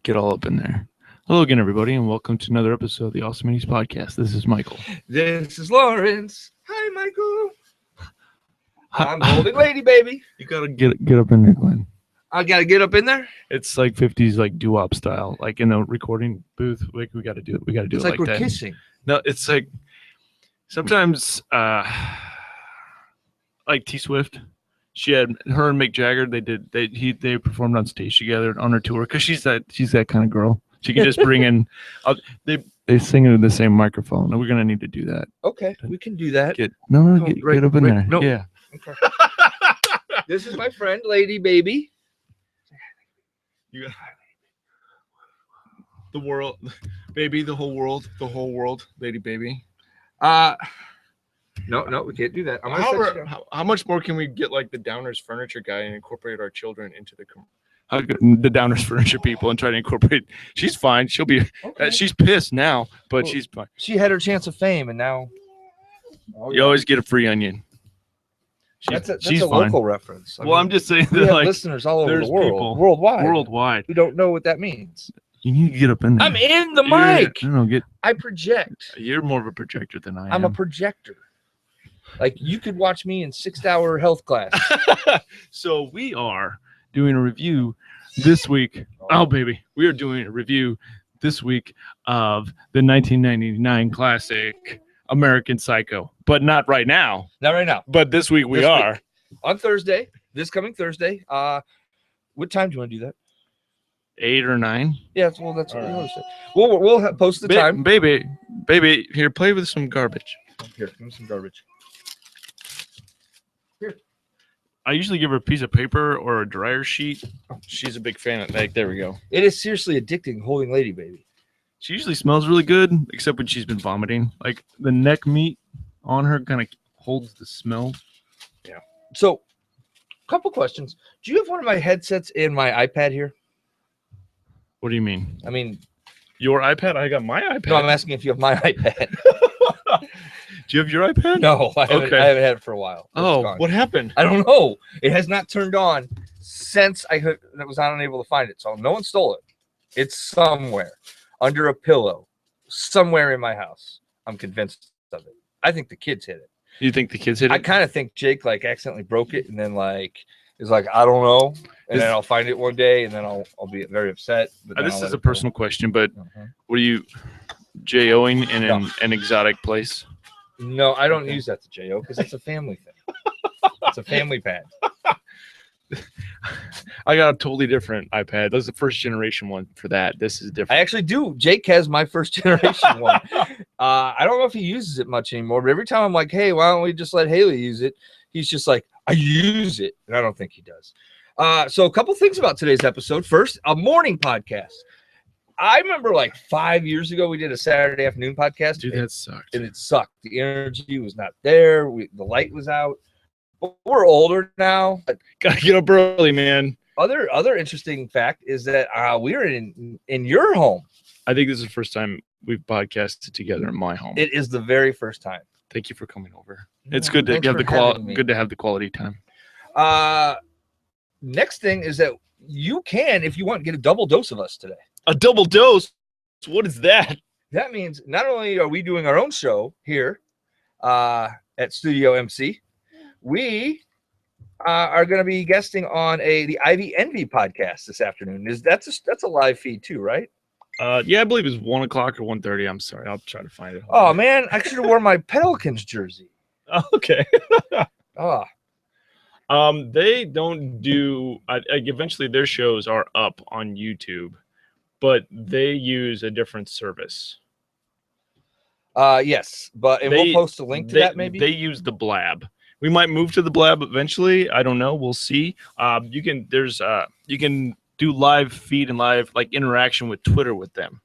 Get all up in there. Hello again, everybody, and welcome to another episode of the Awesomeness podcast. This is Michael. This is Lawrence. Hi, Michael. I'm holding lady, baby. You gotta get up in there, Glenn. I gotta get up in there. It's like 50s, like doo-wop style, like in the recording booth. Like we gotta do it. We gotta do It's it like we're that. kissing. No, it's like sometimes, like T Swift. She had her and Mick Jagger. They performed on stage together on her tour because she's that kind of girl. She can just bring in. They sing into the same microphone. We're gonna need to do that. Okay, we can do that. Get up in there. No. Yeah. Okay. This is my friend, lady, baby. You got the world, baby, the whole world, lady, baby. No, we can't do that. How much more can we get like the Downers Furniture guy and incorporate our children into the Downers Furniture people and try to incorporate? She's fine. She'll be. Okay. She's pissed now, but she's fine. She had her chance of fame, and now You always get a free onion. That's a fine. local reference. I'm just saying we that have like listeners all over there's the world, people worldwide, who don't know what that means. You need to get up in there. I'm in the mic. No, I project. You're more of a projector than I am. I'm a projector. Like you could watch me in 6-hour health class. So we are doing a review this week. Oh, baby. We are doing a review this week of the 1999 classic American Psycho. But not right now. Not right now. But this week we are. On Thursday, this coming Thursday. What time do you want to do that? 8 or 9. Yeah, well, that's what we always say. We'll post the time. Baby, here, play with some garbage. Here, give me some garbage. Here. I usually give her a piece of paper or a dryer sheet. She's a big fan of like, there we go. It is seriously addicting holding lady, baby. She usually smells really good, except when she's been vomiting. Like the neck meat on her kind of holds the smell. Yeah. So, couple questions. Do you have one of my headsets in my iPad here? What do you mean? I mean, your iPad? I got my iPad. No, I'm asking if you have my iPad. Do you have your iPad? No, I haven't had it for a while. What happened? I don't know. It has not turned on since I was unable to find it. So no one stole it. It's somewhere under a pillow, somewhere in my house. I'm convinced of it. I think the kids hid it. You think the kids hid it? I kind of think Jake like accidentally broke it and then like is like, I don't know. And then I'll find it one day and then I'll be very upset. But this is a personal question, but what are you J-O-ing in an exotic place? No, I don't use that to J-O because it's a family thing. It's a family pad. I got a totally different iPad. That's the first generation one for that. This is different. I actually do. Jake has my first generation one. I don't know if he uses it much anymore, but every time I'm like, hey, why don't we just let Haley use it? He's just like, I use it. And I don't think he does. So a couple things about today's episode. First, a morning podcast. I remember like 5 years ago, we did a Saturday afternoon podcast. Dude, that sucked. And it sucked. The energy was not there. The light was out. But we're older now. Gotta get up early, man. Other interesting fact is that we're in your home. I think this is the first time we've podcasted together in my home. It is the very first time. Thank you for coming over. It's good to have the quality time. Next thing is that you can, if you want, get a double dose of us today. A double dose? What is that? That means not only are we doing our own show here at Studio MC, we are going to be guesting on the Ivy Envy podcast this afternoon. That's a live feed too, right? Yeah, I believe it's 1 o'clock or 1:30. I'm sorry, I'll try to find it. Oh man, I should have worn my Pelicans jersey. Okay. They don't do. Eventually, their shows are up on YouTube, but they use a different service. Yes, but we'll post a link to that. Maybe they use the Blab. We might move to the Blab eventually. I don't know. We'll see. You can do live feed and live like interaction with Twitter with them.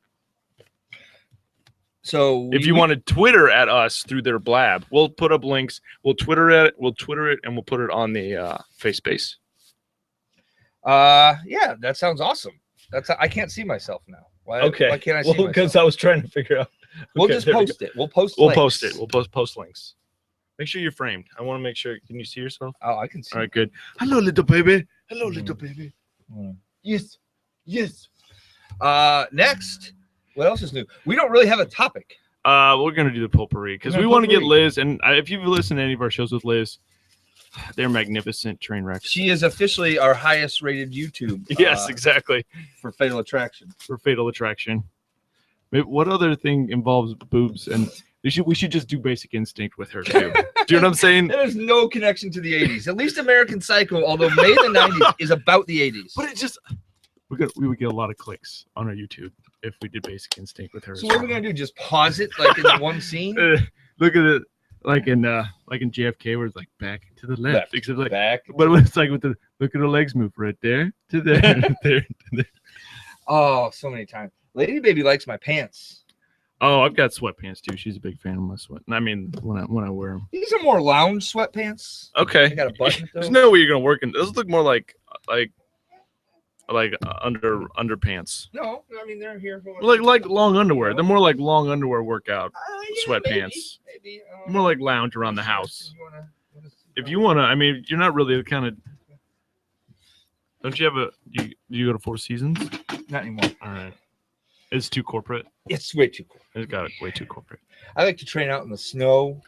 So if you want to Twitter at us through their Blab, we'll put up links. We'll Twitter it, and we'll put it on the face space. Yeah, that sounds awesome. I can't see myself now. Why can't I see myself? Because I was trying to figure out. We'll just post it. We'll post it. We'll post links. Make sure you're framed. I want to make sure. Can you see yourself? Oh, I can see. All right, good. Hello, little baby. Hello, little baby. Yes. Next, what else is new? We don't really have a topic. We're gonna do the potpourri because we want to get Liz, and if you've listened to any of our shows with Liz, they're magnificent train wrecks. She is officially our highest rated YouTube. Yes, exactly. For Fatal Attraction. For Fatal Attraction. Maybe, what other thing involves boobs? And we should just do Basic Instinct with her too. Do you know what I'm saying? There's no connection to the 80s. At least American Psycho, although made in the 90s, is about the 80s. But it just we would get a lot of clicks on our YouTube if we did Basic Instinct with her. So what are we gonna do? Just pause it like in the one scene? Look at it like in JFK where it's like back to the left. Except like back. But it's like with the look at her legs move right there to there to there to there. Oh, so many times. Lady Baby likes my pants. Oh, I've got sweatpants too. She's a big fan of my sweat. I mean, when I wear them. These are more lounge sweatpants. Okay. I got a button. There's no way you're gonna work in. Those look more like underpants. No, I mean they're here for like long underwear. They're more like long underwear workout sweatpants. Maybe. More like lounge around the house. If you wanna, I mean, you're not really the kind of. Don't you have you go to Four Seasons? Not anymore. All right. It's too corporate. It's way too corporate. It's got way too corporate. I like to train out in the snow.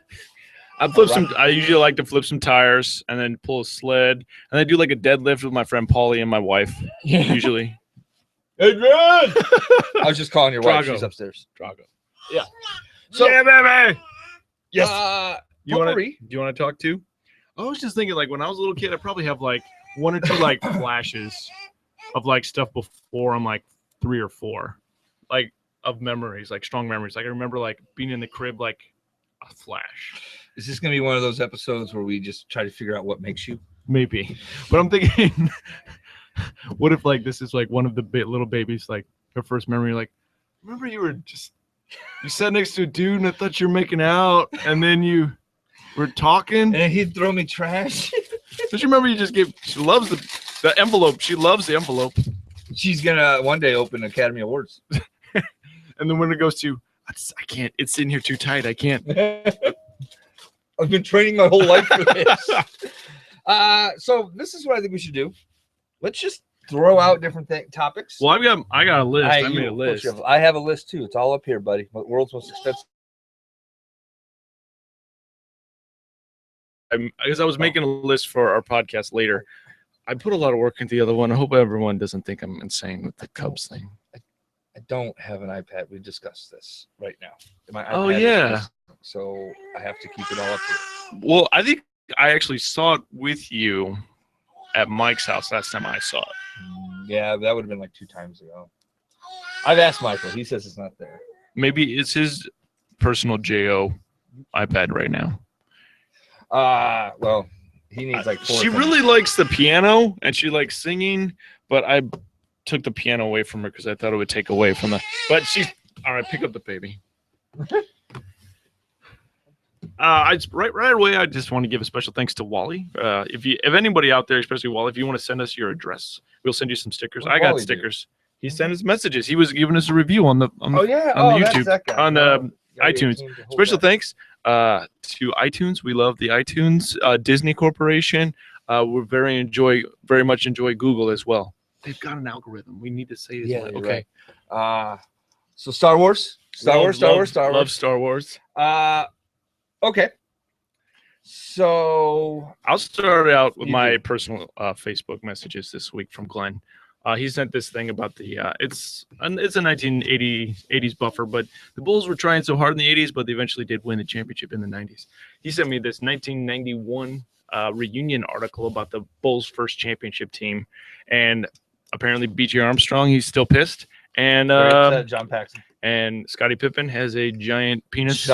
I usually like to flip some tires and then pull a sled and then do like a deadlift with my friend Paulie and my wife. Usually. Adrian! I was just calling your wife. Drago. She's upstairs. Drago. Yeah. So, yeah, baby. Yes. Do Potpourri. you want to talk too? I was just thinking, like when I was a little kid, I probably have like one or two like flashes of like stuff before I'm like 3 or 4, like of memories, like strong memories. Like I remember like being in the crib, like a flash. Is this gonna be one of those episodes where we just try to figure out what makes you? Maybe, but I'm thinking, what if like this is like one of the little babies, like her first memory, like remember you sat next to a dude and I thought you were making out, and then you were talking, and he'd throw me trash. Don't you remember you just gave? She loves the envelope. She loves the envelope. She's gonna one day open Academy Awards, and then when it goes to, I can't. It's in here too tight. I can't. I've been training my whole life for this. So this is what I think we should do. Let's just throw out different topics. Well, I got a list. I made a list. I have a list too. It's all up here, buddy. World's most expensive. Because I was making a list for our podcast later. I put a lot of work into the other one. I hope everyone doesn't think I'm insane with the Cubs thing. I don't have an iPad. We discussed this right now. Oh yeah. So I have to keep it all up here. Well, I think I actually saw it with you at Mike's house last time I saw it. Yeah, that would have been like 2 times ago. I've asked Michael. He says it's not there. Maybe it's his personal JO iPad right now. Well, he needs like 4. She really likes the piano and she likes singing, but I took the piano away from her because I thought it would take away from the. But she, all right, pick up the baby. Right away, I just want to give a special thanks to Wally. If anybody out there, especially Wally, if you want to send us your address, we'll send you some stickers. I got stickers. He sent us messages. He was giving us a review on the YouTube on the iTunes. Special thanks to iTunes. We love the iTunes. Disney Corporation. We very much enjoy Google as well. They've got an algorithm. We need to say it. Yeah, okay. Right. So Star Wars. Love Star Wars. Okay. So I'll start out with my personal Facebook messages this week from Glenn. He sent this thing about the it's a 1980s buffer, but the Bulls were trying so hard in the 80s, but they eventually did win the championship in the 90s. He sent me this 1991 reunion article about the Bulls' first championship team, and apparently B.J. Armstrong, he's still pissed, and John Paxson. And Scottie Pippen has a giant penis,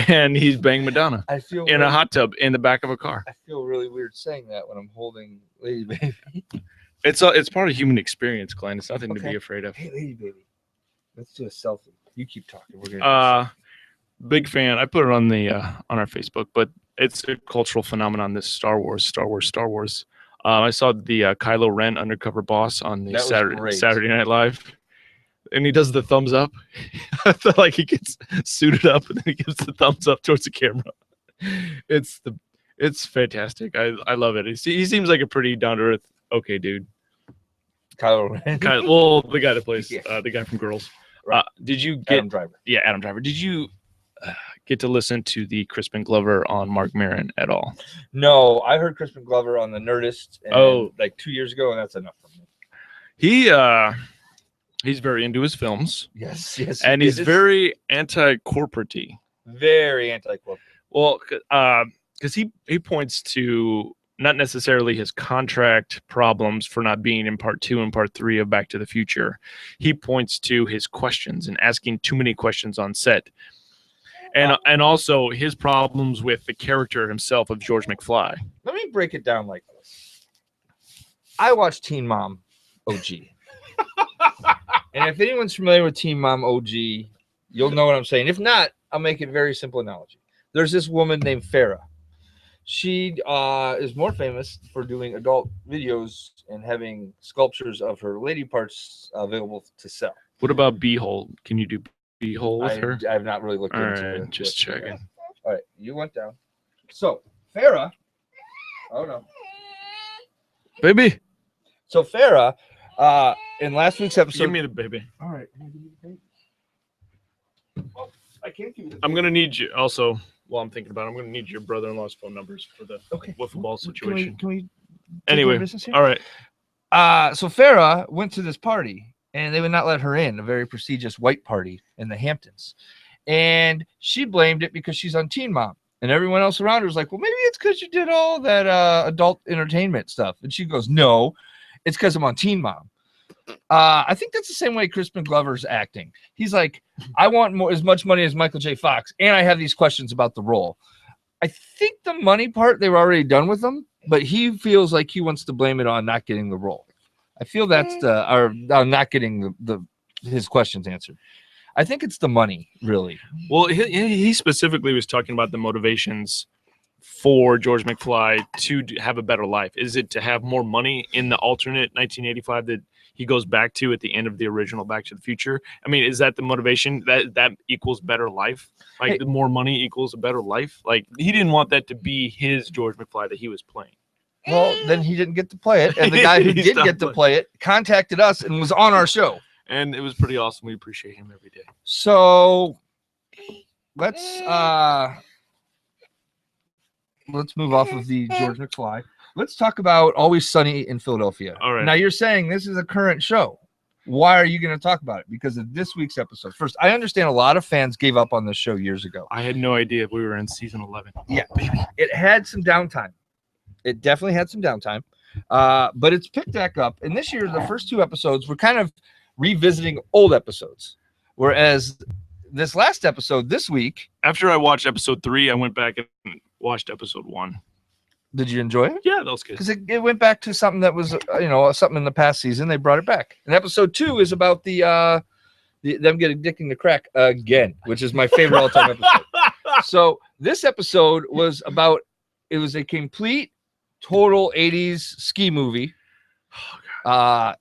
and he's banging Madonna. I feel in a hot tub in the back of a car. I feel really weird saying that when I'm holding Lady Baby. It's part of human experience, Glenn. It's nothing to be afraid of. Hey, Lady Baby, let's do a selfie. You keep talking. We're gonna. Big fan. I put it on our Facebook, but it's a cultural phenomenon. This Star Wars. I saw the Kylo Ren undercover boss on the Saturday Night Live. And he does the thumbs up. I feel like he gets suited up and then he gives the thumbs up towards the camera. It's fantastic. I love it. He seems like a pretty down to earth, okay dude. Kylo Ren. Well, the guy that plays Yeah. the guy from Girls. Right. Did you get Adam Driver. Yeah, Adam Driver? Did you get to listen to the Crispin Glover on Mark Maron at all? No, I heard Crispin Glover on the Nerdist like 2 years ago, and that's enough for me. He's very into his films. Yes, yes. And he's very anti-corporate-y. Very anti-corporate. Well, because he points to not necessarily his contract problems for not being in part 2 and part 3 of Back to the Future. He points to his questions and asking too many questions on set. And also his problems with the character himself of George McFly. Let me break it down like this. I watched Teen Mom OG. And if anyone's familiar with Teen Mom OG, you'll know what I'm saying. If not, I'll make it a very simple analogy. There's this woman named Farrah. She is more famous for doing adult videos and having sculptures of her lady parts available to sell. What about Beehole? Can you do Beehole with her? I've not really looked All into right, it. just checking. All right, you went down. So, Farrah. Oh, no. Baby. So, Farrah, in last week's episode. Give me the baby. All right. Oh, I can't give you the I'm going to need you also. While I'm thinking about it, I'm going to need your brother-in-law's phone numbers for the wiffle ball situation. Can we Anyway, all right. So Farrah went to this party, and they would not let her in, a very prestigious white party in the Hamptons. And she blamed it because she's on Teen Mom. And everyone else around her was like, well, maybe it's because you did all that adult entertainment stuff. And she goes, no, it's because I'm on Teen Mom. I think that's the same way Crispin Glover's acting. He's like, I want as much money as Michael J. Fox, and I have these questions about the role. I think the money part they were already done with him, but he feels like he wants to blame it on not getting the role. I feel that's not getting his questions answered. I think it's the money, really. Well, he specifically was talking about the motivations for George McFly to have a better life. Is it to have more money in the alternate 1985 that he goes back to at the end of the original Back to the Future? I mean, is that the motivation that equals better life? Like, the more money equals a better life? Like, he didn't want that to be his George McFly that he was playing. Well, then he didn't get to play it. And the guy who did get to play it contacted us and was on our show. And it was pretty awesome. We appreciate him every day. So let's move off of the George McFly. Let's talk about Always Sunny in Philadelphia. All right. Now, you're saying this is a current show. Why are you going to talk about it? Because of this week's episode. First, I understand a lot of fans gave up on this show years ago. I had no idea we were in season 11. Yeah, it had some downtime. It definitely had some downtime, but it's picked back up. And this year, the first 2 episodes were kind of revisiting old episodes, whereas this last episode this week. After I watched episode 3, I went back and watched episode 1. Did you enjoy it? Yeah, that was good. Because it went back to something that was, something in the past season. They brought it back. And episode 2 is about them getting addicted to crack again, which is my favorite all-time episode. So this episode was about, it was a complete, total 80s ski movie, like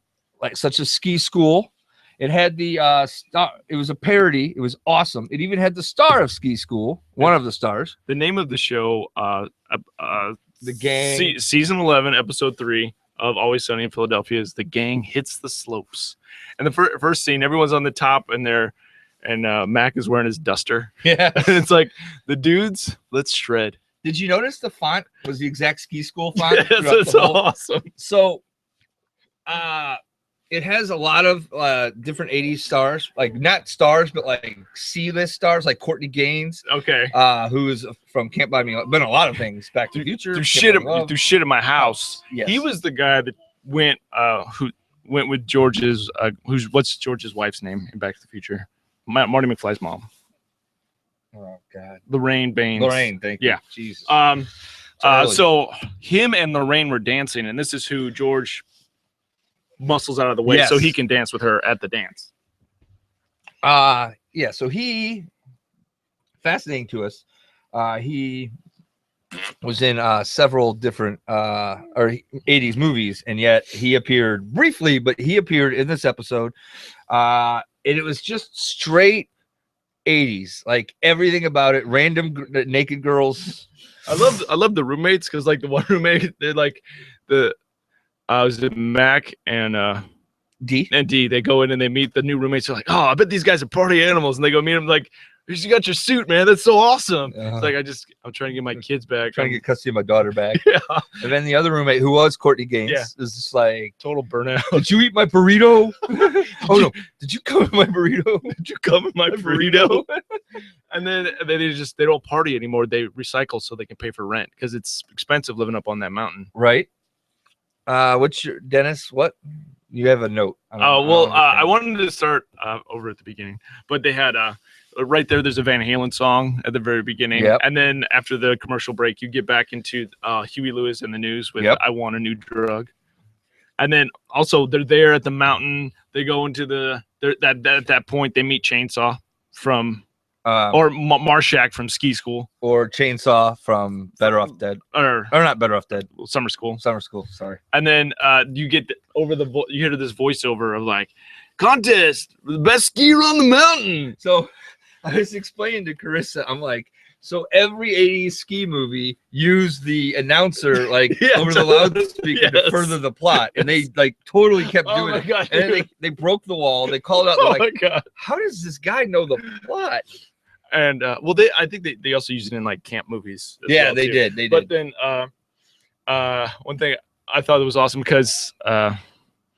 such a ski school. It had the star. It was a parody. It was awesome. It even had the star of Ski School, one of the stars. The name of the show, The Gang. Season 11, episode 3 of Always Sunny in Philadelphia is The Gang Hits the Slopes. And the first scene, everyone's on the top and Mac is wearing his duster. Yeah. And it's like, the dudes, let's shred. Did you notice the font was the exact Ski School font? Yes, that's awesome. So, it has a lot of different 80s stars, like not stars, but like C-list stars, like Courtney Gaines. Okay. Who is from Can't Buy Me Love, been a lot of things. Back to the Future. Through shit at my house. Yes. He was the guy that went with George's what's George's wife's name in Back to the Future? Marty McFly's mom. Oh God. Lorraine Baines. Lorraine, thank you. Yeah. Jesus. So him and Lorraine were dancing, and this is who George muscles out of the way so he can dance with her at the dance. Yeah, so he, fascinating to us, he was in several different 80s movies, and yet he appeared briefly, but he appeared in this episode, and it was just straight 80s, like everything about it. Random naked girls. I love the roommates, because like the one roommate, they're like was it Mac and D. and D. They go in and they meet the new roommates. They're like, oh, I bet these guys are party animals. And they go meet them like, you got your suit, man. That's so awesome. It's like, I'm trying to get my kids back. Trying to get custody of my daughter back. Yeah. And then the other roommate, who was Courtney Gaines, is just like, total burnout. did you eat my burrito? No. Did you come in my burrito? Did you come in my burrito? And then they don't party anymore. They recycle so they can pay for rent because it's expensive living up on that mountain. Right. What's your Dennis? What? You have a note. I wanted to start over at the beginning, but they had right there's a Van Halen song at the very beginning. Yep. And then after the commercial break, you get back into Huey Lewis and the News with I Want a New Drug. And then also they're there at the mountain. They go into at that point they meet Chainsaw from or Marshak from Ski School, or Chainsaw from Better Off Dead, or not Better Off Dead, Summer School. Sorry. And then you get you hear this voiceover of like, contest for the best skier on the mountain. So I was explaining to Carissa, I'm like, so every 80s ski movie used the announcer like over the loudspeaker to further the plot, and they like totally kept doing it. God, and then they broke the wall. They called out. They're my God. How does this guy know the plot? And I think they also used it in like camp movies. Yeah, they did. They did. But then one thing I thought was awesome because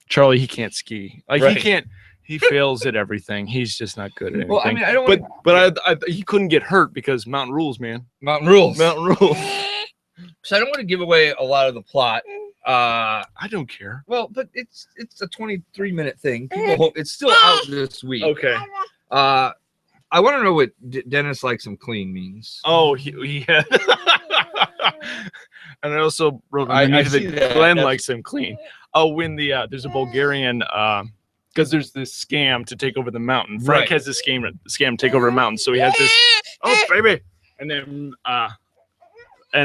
Charlie, he can't ski. Like he can't. He fails at everything. He's just not good at anything. Well, I mean, I don't. But he couldn't get hurt because mountain rules, man. Mountain rules. So I don't want to give away a lot of the plot. I don't care. Well, but it's a 23-minute thing. People hope it's still out this week. Okay. I want to know what Dennis likes him clean means. Oh, he had. And I also wrote underneath that Glenn likes him clean. Oh, when there's a Bulgarian because there's this scam to take over the mountain. Frank has this scam to take over a mountain, so he has this. Oh, baby, and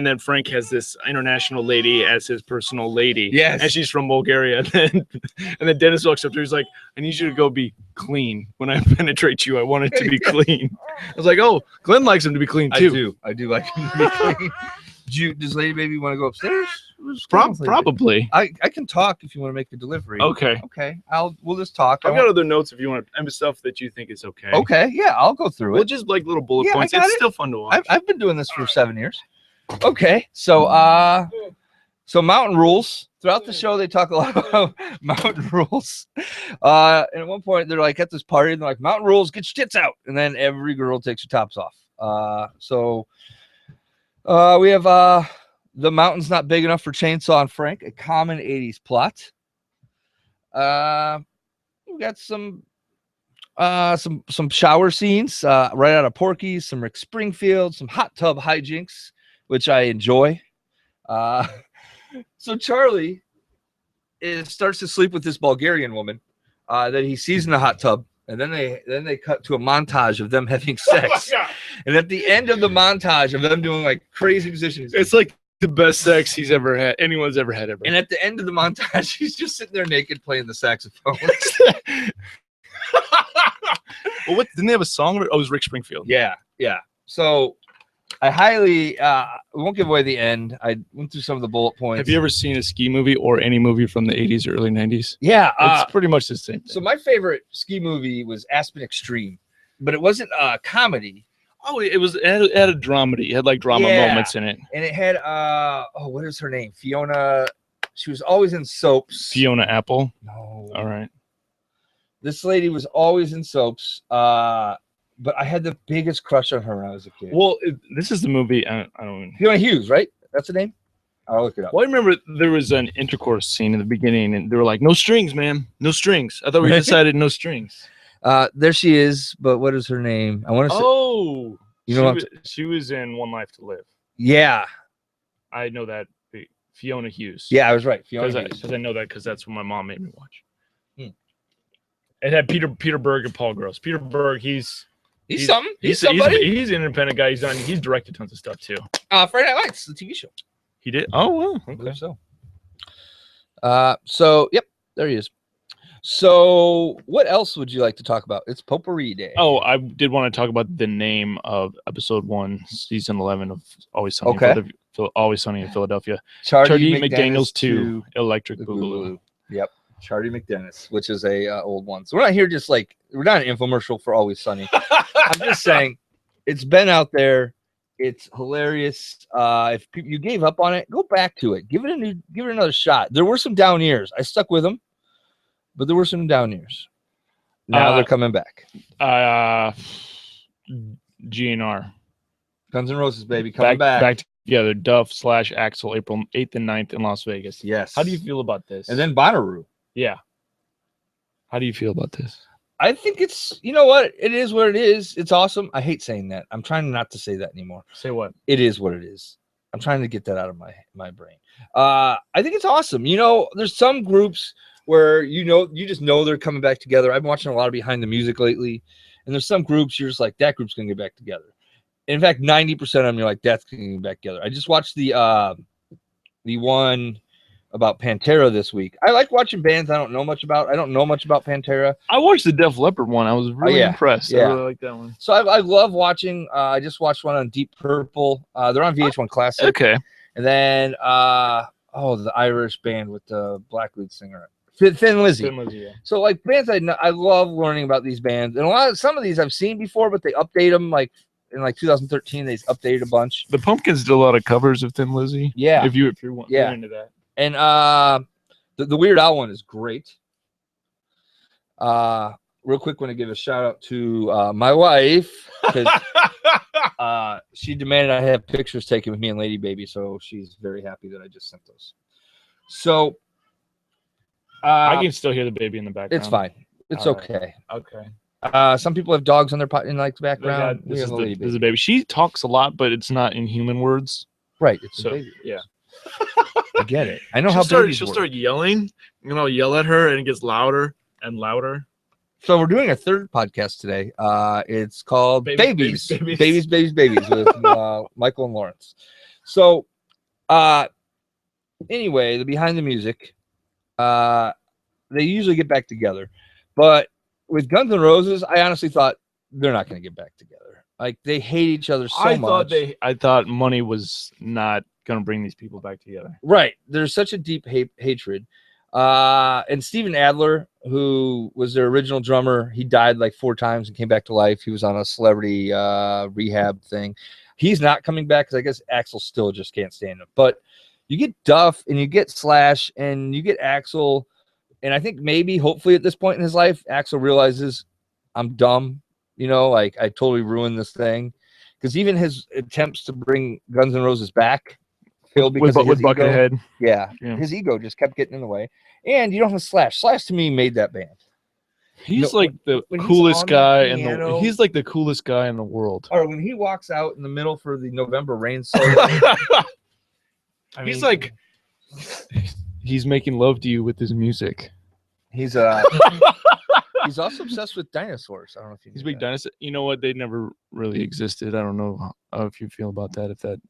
then Frank has this international lady as his personal lady. Yes, and she's from Bulgaria. And then Dennis walks up to her. He's like, "I need you to go be clean when I penetrate you. I want it to be clean." I was like, "Oh, Glenn likes him to be clean too." I do like him to be clean. Does Lady Baby want to go upstairs? Probably. I can talk if you want to make a delivery. Okay. We'll just talk. I've got other notes if you want to stuff that you think is okay. Okay. Yeah, I'll go through it. Well, just like little bullet points. It's still fun to watch. I've been doing this for 7 years. Okay. So mountain rules. Throughout the show, they talk a lot about mountain rules. And at one point, they're like at this party, and they're like, "Mountain rules, get your tits out," and then every girl takes her tops off. We have the mountain's not big enough for Chainsaw and Frank, a common 80s plot. We got some shower scenes right out of Porky's, some Rick Springfield, some hot tub hijinks, which I enjoy. So Charlie starts to sleep with this Bulgarian woman that he sees in the hot tub. And then they cut to a montage of them having sex. Oh, and at the end of the montage of them doing like crazy positions, it's like the best sex anyone's ever had. And at the end of the montage, he's just sitting there naked playing the saxophone. Well, didn't they have a song? Oh, it was Rick Springfield. Yeah. So I highly we won't give away the end. I went through some of the bullet points. Have you ever seen a ski movie or any movie from the 80s or early 90s? Yeah. It's pretty much the same thing. So my favorite ski movie was Aspen Extreme, but it wasn't a comedy. Oh, it had a dramedy. It had like drama moments in it. And it had what is her name? Fiona. She was always in soaps. Fiona Apple? No. All right. This lady was always in soaps. But I had the biggest crush on her when I was a kid. Well, this is the movie. I don't. Fiona Hughes, right? That's the name. I'll look it up. Well, I remember there was an intercourse scene in the beginning, and they were like, "No strings, man, no strings." I thought we decided no strings. There she is. But what is her name? I want to say. Oh, she was in One Life to Live. Yeah, I know that. Fiona Hughes. Yeah, I was right. Fiona Hughes. Because I know that because that's what my mom made me watch. It had Peter Berg and Paul Gross. Peter Berg, he's something. He's somebody. He's an independent guy. He's directed tons of stuff too. Friday Night Lights, the TV show. He did. Oh wow. Okay. So yep, there he is. So what else would you like to talk about? It's Potpourri Day. Oh, I did want to talk about the name of episode 1, season 11 of Always Sunny in Philadelphia. Charlie McDaniel's 2, Electric Boogaloo. Yep. Charlie McDennis, which is a old one. So we're not here just like we're not an infomercial for Always Sunny. I'm just saying it's been out there. It's hilarious. If you gave up on it, go back to it. Give it another shot. There were some down years. I stuck with them, but there were some down years. Now they're coming back. GNR. Guns N' Roses, baby, coming back together. Duff / Axl, April 8th and 9th in Las Vegas. Yes. How do you feel about this? And then Bonnaroo. Yeah. How do you feel about this? I think it's, you know what? It is what it is. It's awesome. I hate saying that. I'm trying not to say that anymore. Say what? It is what it is. I'm trying to get that out of my brain. I think it's awesome. You know, there's some groups where, you just know they're coming back together. I've been watching a lot of Behind the Music lately. And there's some groups you're just like, that group's going to get back together. In fact, 90% of them, you're like, that's going to get back together. I just watched the one about Pantera this week. I like watching bands I don't know much about. I don't know much about Pantera. I watched the Def Leppard one. I was really impressed. Yeah. I really like that one. So I love watching. I just watched one on Deep Purple. They're on VH1 Classic. Okay. And then, the Irish band with the black lead singer. Thin Lizzy. Yeah. So like bands I love learning about these bands. And some of these I've seen before, but they update them like in like 2013. They updated a bunch. The Pumpkins did a lot of covers of Thin Lizzy. Yeah. If you're into that. And the Weird Al one is great. Real quick, want to give a shout out to my wife because she demanded I have pictures taken with me and Lady Baby, so she's very happy that I just sent those. So I can still hear the baby in the background. It's fine. It's okay. Okay. Some people have dogs on their in like the background. This is a baby. She talks a lot, but it's not in human words. Right. It's a baby. Yeah. I get it. I know she'll start yelling, and I'll yell at her, and it gets louder and louder. So we're doing a third podcast today. It's called Babies with Michael and Lawrence. So anyway, the Behind the Music, they usually get back together. But with Guns N' Roses, I honestly thought they're not going to get back together. Like they hate each other so much. I thought money was not going to bring these people back together. Right. There's such a deep hatred. And Steven Adler, who was their original drummer, he died like 4 times and came back to life. He was on a celebrity rehab thing. He's not coming back because I guess Axl still just can't stand him. But you get Duff and you get Slash and you get Axl. And I think maybe, hopefully at this point in his life, Axl realizes I'm dumb. Like I totally ruined this thing. Because even his attempts to bring Guns N' Roses back failed because of his ego. Buckethead. Yeah, his ego just kept getting in the way. And you don't have Slash. Slash to me made that band. He's like the coolest guy he's like the coolest guy in the world. Or when he walks out in the middle for the November Rain solo. He's like he's making love to you with his music. He's he's also obsessed with dinosaurs. I don't know if he's big dinosaur. You know what? They never really existed. I don't know how if you feel about that. If that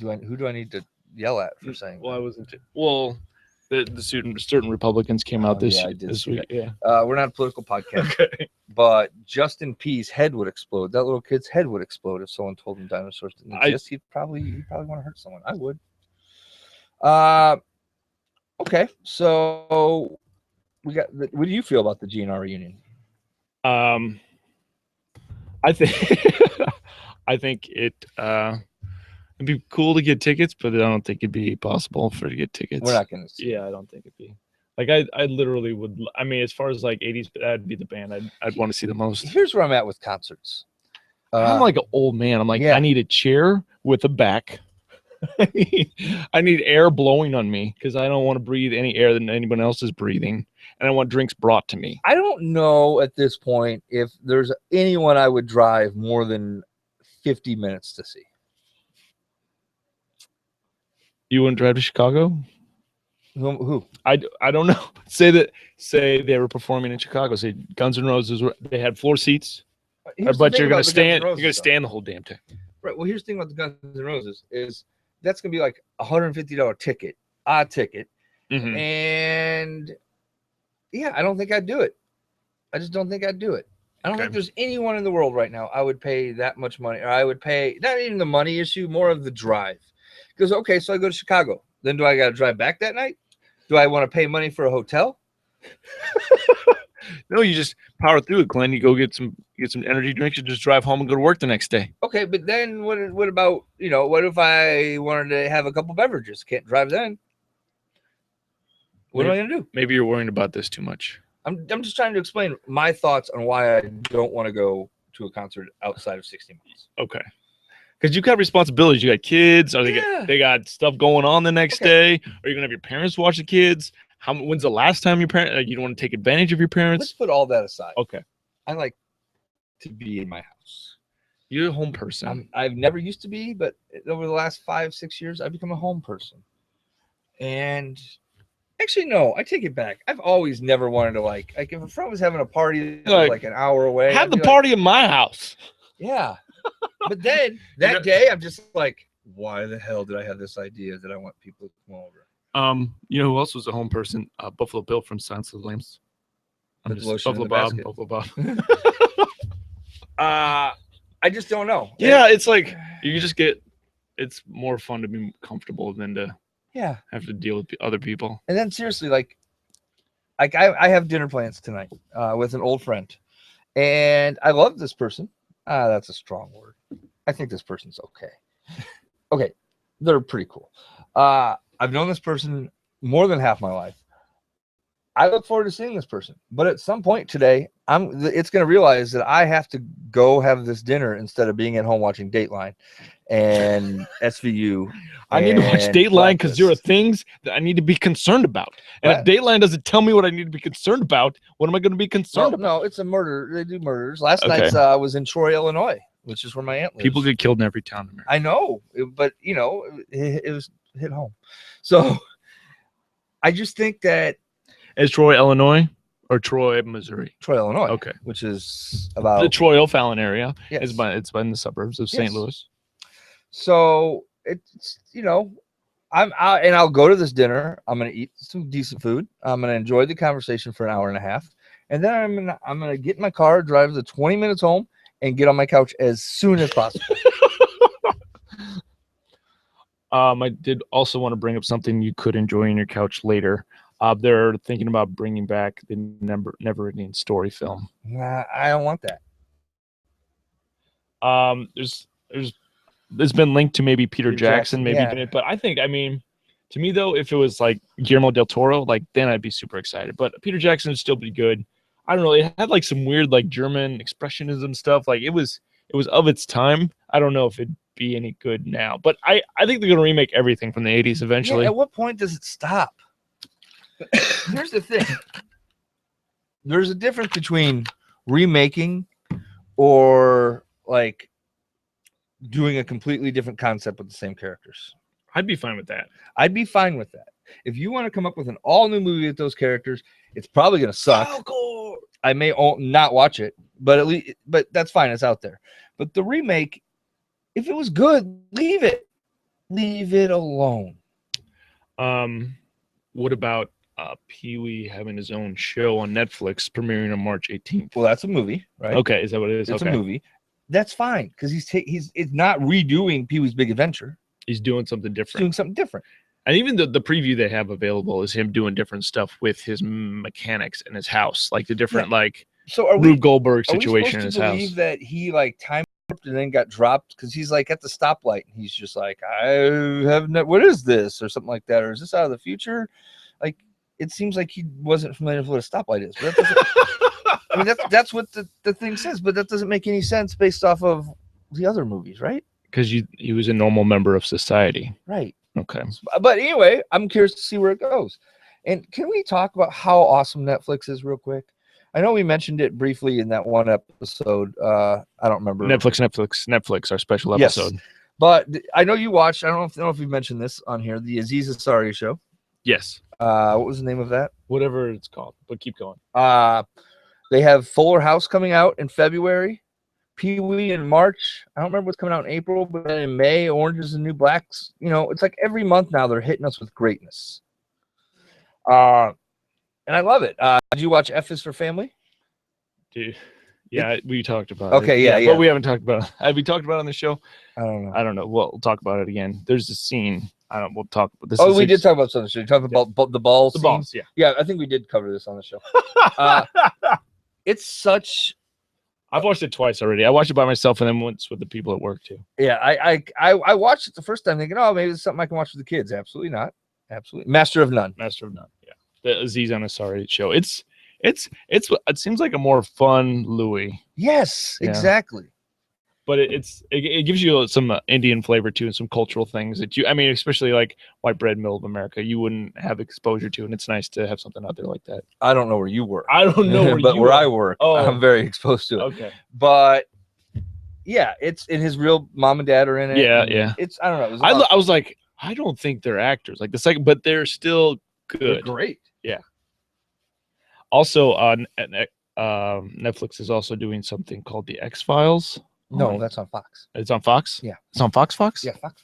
who do I need to yell at for saying? Well, I wasn't. Well, the certain Republicans came out this week. Yeah. We're not a political podcast. Okay. But Justin P's head would explode. That little kid's head would explode if someone told him dinosaurs didn't exist. He'd probably want to hurt someone. I would. Okay. So we got. What do you feel about the GNR reunion? I think it'd be cool to get tickets, but I don't think it'd be possible to get tickets. We're not gonna see. Yeah, I don't think it'd be. Like I literally would. I mean, as far as like 80s, that'd be the band I'd want to see the most. Here's where I'm at with concerts. I'm like an old man. I'm like, I need a chair with a back. I need air blowing on me because I don't want to breathe any air that anyone else is breathing, and I want drinks brought to me. I don't know at this point if there's anyone I would drive more than 50 minutes to see. You wouldn't drive to Chicago? Who? I don't know. Say they were performing in Chicago. Say Guns N' Roses. They had floor seats, but you're gonna stand. You're gonna stand the whole damn time. Right. Well, here's the thing about the Guns N' Roses is that's gonna be like $150 ticket, odd ticket, and yeah, I don't think I'd do it. I just don't think I'd do it. I don't think there's anyone in the world right now I would pay that much money, or I would pay not even the money issue, more of the drive. Because so I go to Chicago. Then do I got to drive back that night? Do I want to pay money for a hotel? No, you just power through it, Glenn. You go get some energy drinks. You just drive home and go to work the next day. Okay, but then what about, what if I wanted to have a couple beverages? Can't drive then. What am I going to do? Maybe you're worrying about this too much. I'm just trying to explain my thoughts on why I don't want to go to a concert outside of 60 miles. Okay. Because you got responsibilities. You got kids. Or they got stuff going on the next day. Are you gonna have your parents watch the kids? When's the last time your parents? You don't want to take advantage of your parents. Let's put all that aside. Okay. I like to be in my house. You're a home person. I've never used to be, but over the last 5-6 years, I've become a home person. And actually, no, I take it back. I've always never wanted to like if a friend was having a party like an hour away, have the party in my house. Yeah. But then that day, I'm just like, why the hell did I have this idea that I want people to come over? You know who else was a home person? Buffalo Bill from Silence of the Lambs. Buffalo Bob. Buffalo Bob. I just don't know. Yeah, it's like you just get. It's more fun to be comfortable than to have to deal with other people. And then seriously, like I have dinner plans tonight with an old friend, and I love this person. That's a strong word. I think this person's okay. Okay, they're pretty cool. I've known this person more than half my life. I look forward to seeing this person, but at some point today, it's going to realize that I have to go have this dinner instead of being at home watching Dateline and SVU. I need to watch Dateline because there are things that I need to be concerned about. And if Dateline doesn't tell me what I need to be concerned about, what am I going to be concerned about? No, it's a murder. They do murders. Last night's was in Troy, Illinois, which is where my aunt lives. People get killed in every town in America. I know, but it was hit home. So I just think that. Is Troy, Illinois, or Troy, Missouri? Troy, Illinois. Okay, which is about the Troy O'Fallon area. Yes. It's in the suburbs of St. Louis. So it's I'll go to this dinner. I'm gonna eat some decent food. I'm gonna enjoy the conversation for an hour and a half, and then I'm gonna get in my car, drive the 20 minutes home, and get on my couch as soon as possible. I did also want to bring up something you could enjoy on your couch later. They're thinking about bringing back the Never-Ending Story film. Nah, I don't want that. There's been linked to maybe Peter Jackson maybe doing it, but to me though, if it was like Guillermo del Toro, like then I'd be super excited. But Peter Jackson would still be good. I don't know. It had like some weird like German expressionism stuff. Like it was of its time. I don't know if it'd be any good now, but I think they're gonna remake everything from the 80s eventually. At what point does it stop? Here's the thing. There's a difference between remaking or like doing a completely different concept with the same characters. I'd be fine with that. I'd be fine with that. If you want to come up with an all-new movie with those characters, it's probably going to suck. I may not watch it, but that's fine. It's out there. But the remake, if it was good, leave it. Leave it alone. What about Pee-wee having his own show on Netflix premiering on March 18th? Well, that's a movie, right? Okay, is that what it is? It's a movie. That's fine because it's not redoing Pee-wee's Big Adventure. He's doing something different. Doing something different. And even the preview they have available is him doing different stuff with his mechanics in his house, like the different Rube Goldberg situation in his house. Are we supposed to believe that he like time warped and then got dropped because he's like at the stoplight and he's just like, what is this or something like that, or is this out of the future? Like it seems like he wasn't familiar with what a stoplight is. But I mean that's what the thing says, but that doesn't make any sense based off of the other movies, right? Because he was a normal member of society, right? Okay. But anyway, I'm curious to see where it goes. And can we talk about how awesome Netflix is real quick? I know we mentioned it briefly in that one episode. I don't remember. Netflix, our special episode. Yes. But I know you watched. I don't know if we mentioned this on here. The Aziz Ansari show. Yes. What was the name of that? Whatever it's called. But keep going. They have Fuller House coming out in February. Pee-wee in March. I don't remember what's coming out in April, but then in May, Orange is the New Blacks. It's like every month now they're hitting us with greatness. And I love it. Did you watch F is for Family? Dude, yeah, we talked about it. Okay, but we haven't talked about it. Have we talked about it on the show? I don't know. We'll talk about it again. There's a scene I don't. We'll talk about this. Oh, we did talk about something. So you talking about the balls? the scene? balls. Yeah. Yeah, I think we did cover this on the show. It's such. I've watched it twice already. I watched it by myself and then once with the people at work too. Yeah, I watched it the first time thinking, oh, maybe it's something I can watch with the kids. Absolutely not. Absolutely. Master of None. Master of None. Yeah. The Aziz Ansari show. It seems like a more fun Louis. Yes, Yeah. exactly. But it gives you some Indian flavor too, and some cultural things that especially like white bread middle of America, you wouldn't have exposure to, and it's nice to have something out there like that. I don't know where you work. I don't know but you where are. I work, Oh. I'm very exposed to it. Okay. But yeah, it's in his real mom and dad are in it. Yeah, and yeah. It's I don't know. It was I was like, I don't think they're actors like the second, but they're still good. they're great. Yeah. Also, Netflix is also doing something called the X-Files. No, that's on Fox. It's on Fox. Yeah, it's on Fox. Fox. Yeah, Fox.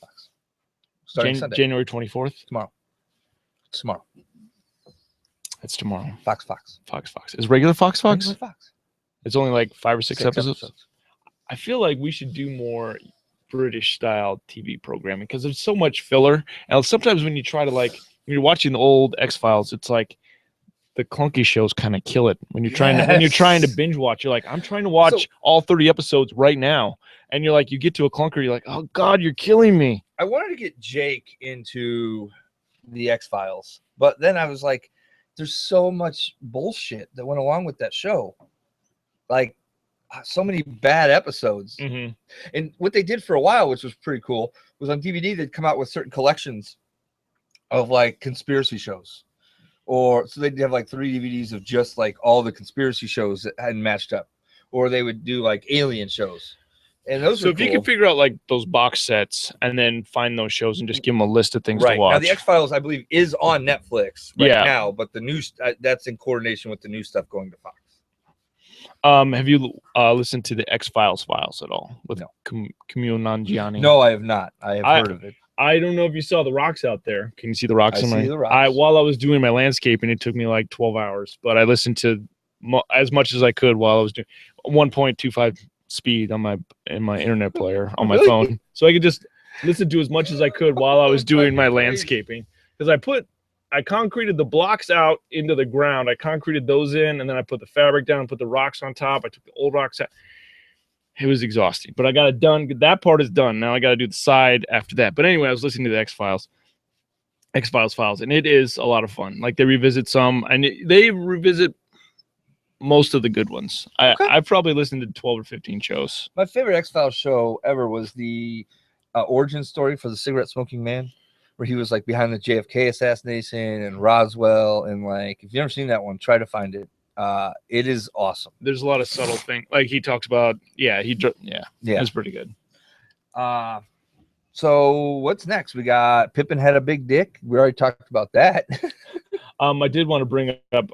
Starting Sunday. January 24th. Tomorrow. It's tomorrow. Fox. Fox. Is regular Fox? Regular Fox. It's only like 5 or 6 episodes. I feel like we should do more British style TV programming because there's so much filler. And sometimes when you try to when you're watching the old X-Files, it's like the clunky shows kind of kill it. When you're trying to binge watch, you're like, I'm trying to watch all 30 episodes right now. And you're like, you get to a clunker, you're like, oh God, you're killing me. I wanted to get Jake into the X-Files, but then I was like, there's so much bullshit that went along with that show. Like so many bad episodes. Mm-hmm. And what they did for a while, which was pretty cool, was on DVD, they'd come out with certain collections of like conspiracy shows. Or so they'd have like 3 DVDs of just like all the conspiracy shows that hadn't matched up. Or they would do like alien shows. And those So are if cool. you can figure out like those box sets and then find those shows and just give them a list of things to watch. Now the X-Files, I believe, is on Netflix Yeah. now, but the news that's in coordination with the new stuff going to Fox. Have you listened to the X-Files files at all with No. Kumail Nanjiani? No, I have not. I have heard of it. I don't know if you saw the rocks out there. Can you see the rocks? I see the rocks. While I was doing my landscaping, it took me like 12 hours, but I listened to as much as I could while I was doing 1.25 speed on my internet player on my phone, so I could just listen to as much as I could while I was doing my landscaping. Because I concreted the blocks out into the ground. I concreted those in, and then I put the fabric down, put the rocks on top. I took the old rocks out. It was exhausting, but I got it done. That part is done. Now I got to do the side after that. But anyway, I was listening to the X-Files files, and it is a lot of fun. Like they revisit some, and they revisit most of the good ones. Okay. I've probably listened to 12 or 15 shows. My favorite X-Files show ever was the origin story for the cigarette smoking man, where he was like behind the JFK assassination and Roswell. And like, if you've never seen that one, try to find it. It is awesome. There's a lot of subtle things. Like he talks about, it's pretty good. So what's next? We got Pippin had a big dick. We already talked about that. I did want to bring up,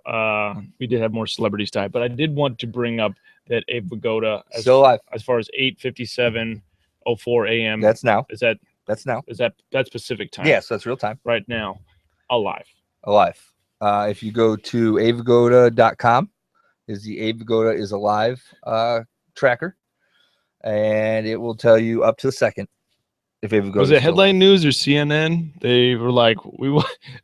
we did have more celebrities die, but I did want to bring up that Abe Vigoda, still alive, as far as 8:57:04 a.m. That's now. That's Pacific time? Yes, that's real time. Right now, alive. If you go to abevigoda.com, is the Abe Vigoda is alive tracker, and it will tell you up to the second. If Abe Vigoda was it headline news or CNN? They were like,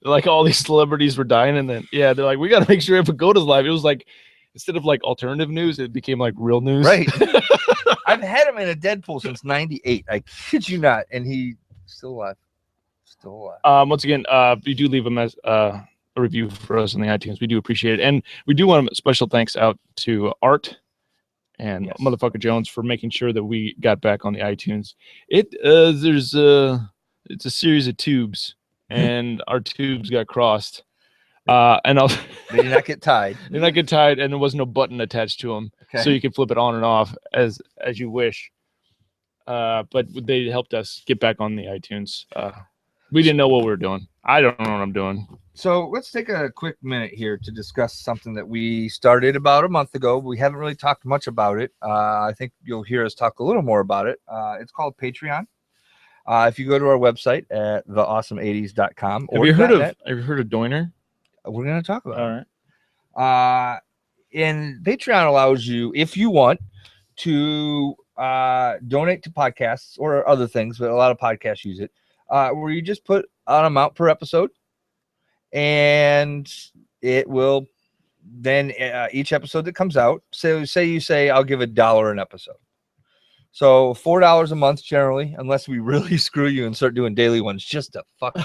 like all these celebrities were dying, and then they're like, we got to make sure Abe Vigoda's alive. It was like instead of like alternative news, it became like real news. Right. I've had him in a Deadpool since '98. I kid you not, and he's still alive. Once again, if you do leave a review for us on the iTunes, we do appreciate it, and we do want a special thanks out to Art and Motherfucker Jones for making sure that we got back on the iTunes. It's a series of tubes, and our tubes got crossed. And they did not get tied. They did not get tied, and there was no button attached to them, so you can flip it on and off as you wish. But they helped us get back on the iTunes. We didn't know what we were doing. I don't know what I'm doing. So let's take a quick minute here to discuss something that we started about a month ago. We haven't really talked much about it. I think you'll hear us talk a little more about it. It's called Patreon. If you go to our website at theawesome80s.com. Have you heard of Doiner? We're going to talk about All it. Right. And Patreon allows you, if you want, to donate to podcasts or other things, but a lot of podcasts use it, where you just put an amount per episode, and it will then each episode that comes out. So say you say I'll give $1 an episode. So $4 a month generally, unless we really screw you and start doing daily ones just to fuck you.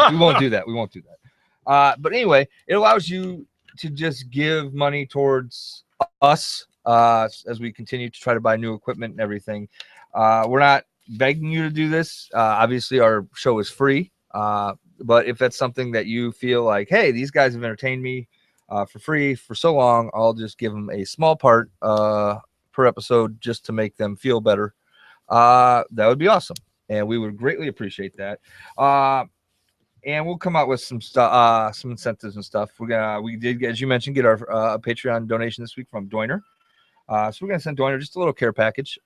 We won't do that. We won't do that. But anyway, it allows you to just give money towards us as we continue to try to buy new equipment and everything. We're not begging you to do this. Obviously, our show is free. But if that's something that you feel like, hey, these guys have entertained me for free for so long, I'll just give them a small part per episode just to make them feel better. That would be awesome. And we would greatly appreciate that. And we'll come out with some stuff, some incentives and stuff. We did, as you mentioned, get our Patreon donation this week from Doiner. So we're gonna send Doiner just a little care package.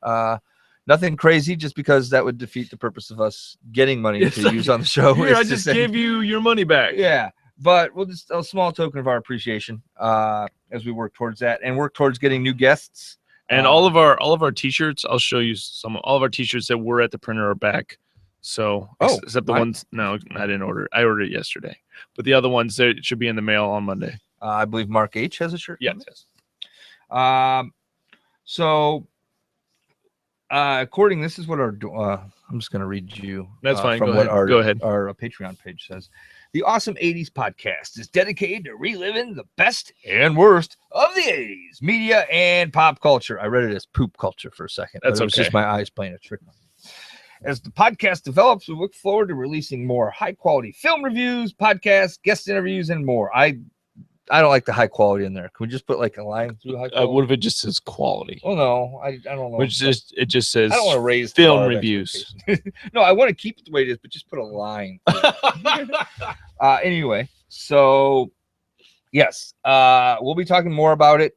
Nothing crazy, just because that would defeat the purpose of us getting money to use on the show. Here, I just gave you your money back. Yeah, but we'll just a small token of our appreciation as we work towards that and work towards getting new guests. And all of our t-shirts, I'll show you all of our t-shirts that were at the printer are back. So except the ones, no, I didn't order. I ordered it yesterday, but the other ones it should be in the mail on Monday. I believe Mark H has a shirt. Yes. So according, this is what our I'm just going to read you. That's fine. From Go what ahead. Go ahead. Our Patreon page says. The Awesome 80s podcast is dedicated to reliving the best and worst of the 80s media and pop culture. I read it as poop culture for a second. That's It was just my eyes playing a trick on me. As the podcast develops, we look forward to releasing more high-quality film reviews, podcasts, guest interviews, and more. I don't like the high quality in there. Can we just put like a line through high quality? What if it just says quality? Oh no, I don't know. It just says I don't want to raise film reviews. No, I want to keep it the way it is, but just put a line. Anyway, so yes, we'll be talking more about it.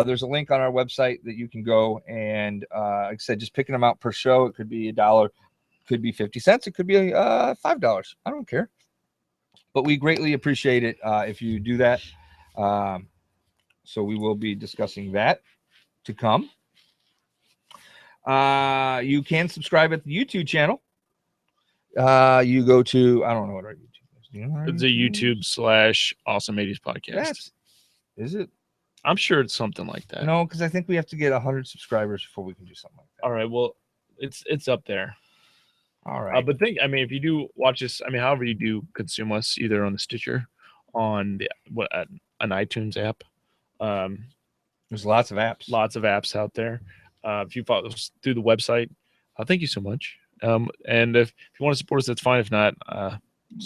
There's a link on our website that you can go and, like I said, just picking them out per show. It could be $1, could be 50 cents, it could be $5. I don't care, but we greatly appreciate it if you do that. So we will be discussing that to come. You can subscribe at the YouTube channel. You go to, I don't know what our YouTube is. Do you know It's a YouTube / Awesome 80s podcast. Is it? I'm sure it's something like that. No, because I think we have to get 100 subscribers before we can do something like that. All right. Well, it's up there. All right. But if you do watch this, however you do consume us, either on the Stitcher, on the an iTunes app. There's lots of apps. Lots of apps out there. If you follow us through the website, thank you so much. And if you want to support us, that's fine. If not,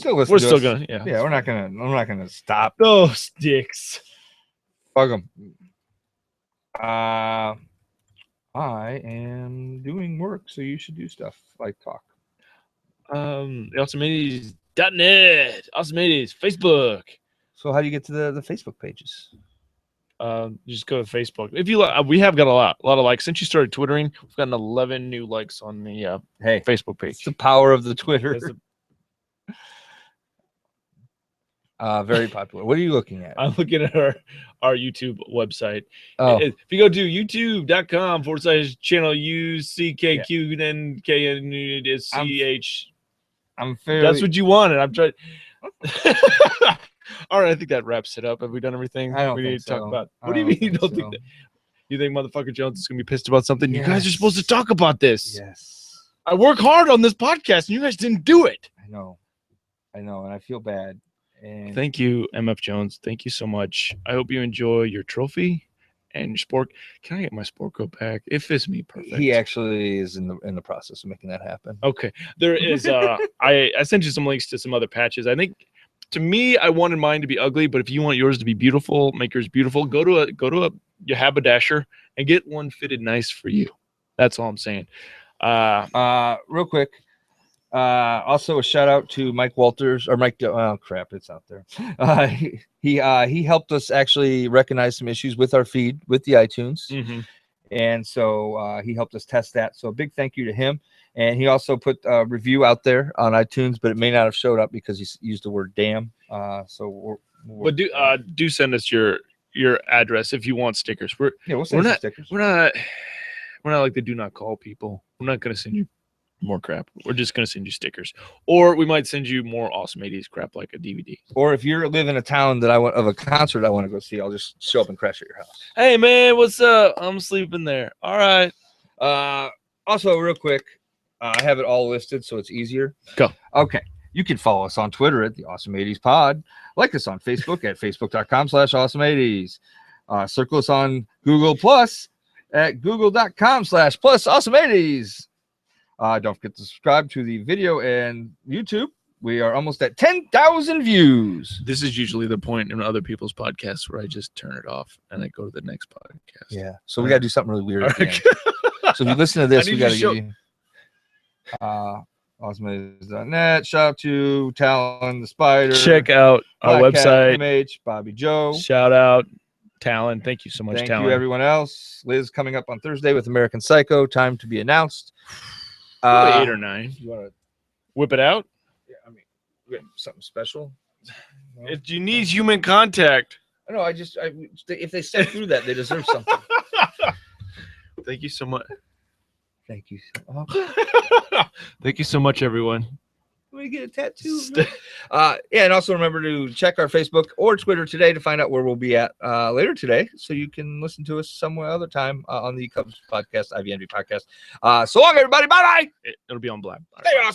we're still gonna. Yeah, we're not gonna stop those dicks. Fuck them. I am doing work, so you should do stuff like talk. Awesomeness.net, Awesome 80s, Facebook. So how do you get to the Facebook pages? Just go to Facebook. If you we have got a lot of likes since you started twittering. We've gotten 11 new likes on the Facebook page. It's the power of the Twitter. Very popular. What are you looking at? I'm looking at our YouTube website. Oh. If you go to youtube.com/channel UCKQ then KNCH. I'm fairly. That's what you wanted. I'm trying. All right, I think that wraps it up. Have we done everything I don't we think need to talk so. about? What do you mean you don't think that? You think motherfucker Jones is gonna be pissed about something? Yes. You guys are supposed to talk about this. Yes. I work hard on this podcast, and you guys didn't do it. I know, and I feel bad. And thank you, MF Jones. Thank you so much. I hope you enjoy your trophy and your sport. Can I get my sport coat back? It fits me perfect. He actually is in the process of making that happen. Okay, there is. I sent you some links to some other patches. I think. To me, I wanted mine to be ugly, but if you want yours to be beautiful, make yours beautiful. Go to your haberdasher and get one fitted nice for you. That's all I'm saying. Real quick. Also a shout out to Mike Walters or Mike. Oh crap, it's out there. He helped us actually recognize some issues with our feed with the iTunes, and so he helped us test that. So a big thank you to him. And he also put a review out there on iTunes, but it may not have showed up because he used the word "damn." So but do send us your address if you want stickers. We'll send you stickers. We're not like the do not call people. I'm not gonna send you more crap. We're just gonna send you stickers, or we might send you more awesome 80s crap like a DVD. Or if you live in a town that of a concert I want to go see, I'll just show up and crash at your house. Hey man, what's up? I'm sleeping there. All right. Also, real quick, I have it all listed so it's easier. Go. Okay. You can follow us on Twitter at the Awesome 80s Pod. Like us on Facebook at facebook.com/awesome80s. Circle us on Google Plus at google.com/plus awesome80s. Don't forget to subscribe to the video and YouTube. We are almost at 10,000 views. This is usually the point in other people's podcasts where I just turn it off and I go to the next podcast. Yeah. So we got to do something really weird at the end. So if you listen to this, we got to give you awesomeness.net. Shout out to Talon the Spider. Check out our Black Cat website. MH, Bobby Joe. Shout out Talon. Thank you so much, Thank Talon. you, everyone else. Liz coming up on Thursday with American Psycho. Time to be announced. 8 or 9. You want to? Whip it out. Yeah, I mean, we have something special. No? If you need human contact. No, if they step through that, they deserve something. Thank you so much. Thank you. Thank you so much, everyone. Let me get a tattoo. Yeah, and also remember to check our Facebook or Twitter today to find out where we'll be at later today, so you can listen to us some other time on the Cubs podcast, IVNV podcast. So long, everybody. Bye bye. It'll be on Blab. Stay awesome.